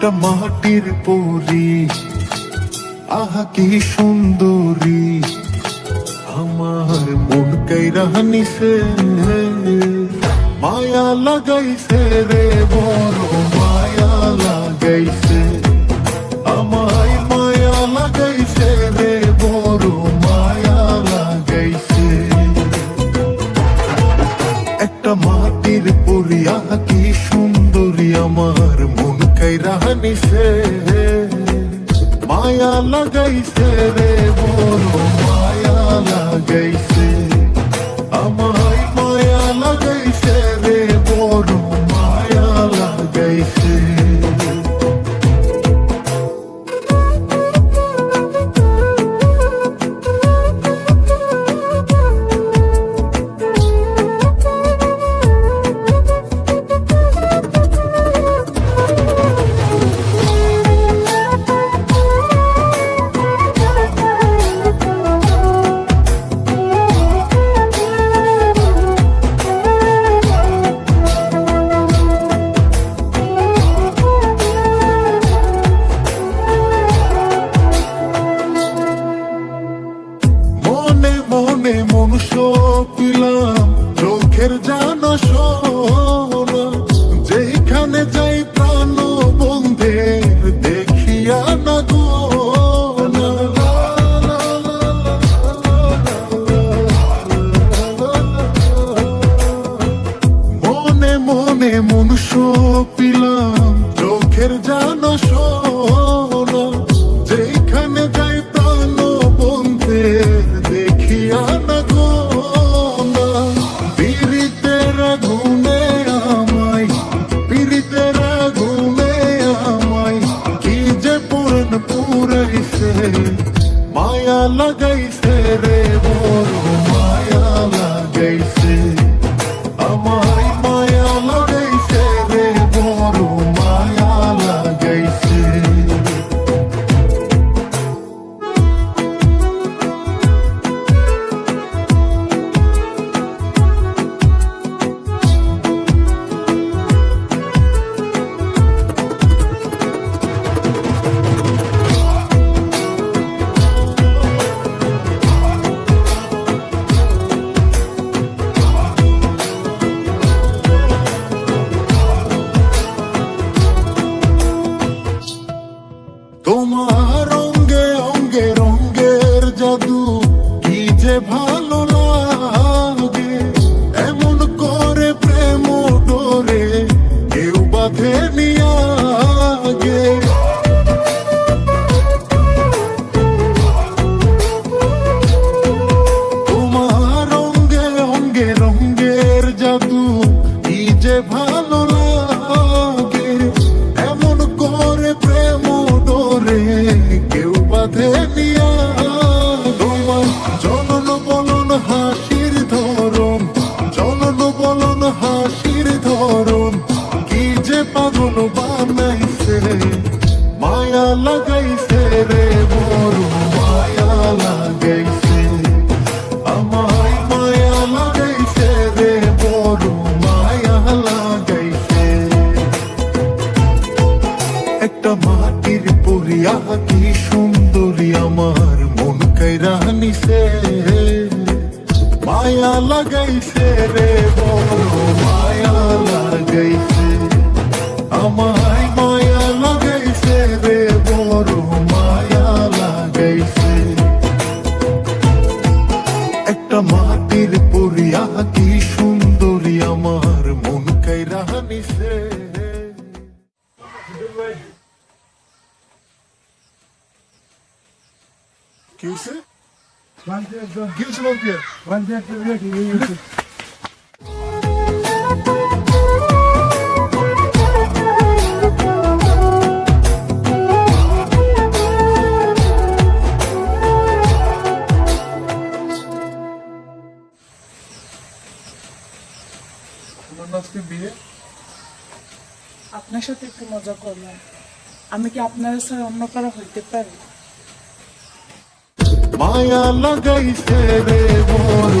একটা মাটির পরী, আহা কি সুন্দরী, আমার মন কাইরা নিছে, মায়া লাগাইছে রে, বড় মায়া লাগাইছে, আমায় মায়া লাগাইছে রে, বড় মায়া লাগাইছে। একটা মাটির পরী, আহা কি সুন্দরী, আমার মন কাইরা নিছে, মায়া লাগাইছে রে, বড় মায়া লাগাইছে, আমায় মায়া লাগাইছে রে, বড় মায়া লাগাইছে। মনুষ্য পিলাম চোখের জানা সোনা, যেখানে যাই প্রাণ বন্ধের দেখিয়া না গো, মনে মনে মনুষ্য পিলাম চোখের জানা সোনা, যেখানে যাই প্রাণ বন্ধের দেখিয়া না গো, পীড়িতের আগুনে আমায়, পীড়িতের আগুনে আমায় কি যে পুরন পুরাইছে, মায়া লাগাইছে রে, বড় মায়া লাগাইছে, আমায় মায়া লাগাইছে রে, বড় মায়া লাগাইছে। তোমার অঙ্গে অঙ্গে রঙ্গের জাদু কি যে ভালো লাগে, এমন করে প্রেম ডোরে কেউ বাঁধে নিয়ে আগে, তোমার অঙ্গে অঙ্গে রঙ্গের জাদু কি যে ভালো লাগে, এমন করে প্রেম কেউ বাঁধে নিয়া, তোমার চলন বলন হাসির ধরন, চলন বলন হাসির ধরন কি যে পাগল বানাইছে, মায়া লাগাইছে রে, বড় মায়া লাগাইছে, আমায় মায়া লাগাইছে রে, বড় মায়া লাগাইছে। একটা মাটির পরী, আহা কি সুন্দরী, আমার মন কাইরা নিছে, মায়া লাগাইছে রে, বড় মায়া লাগাইছে, আমায় মায়া লাগাইছে রে, বড় মায়া লাগাইছে। একটা মাটির পরী, আহা কি সুন্দরী, আমার মন কাইরা নিছে। কি হয়েছে? কি হয়েছে বলতে? বিয়ে আপনার সাথে একটু মজা করলাম, আমি কি আপনার ছাড়া অন্য কারো হইতে পারি? মায়া লাগাইছে রে, বড়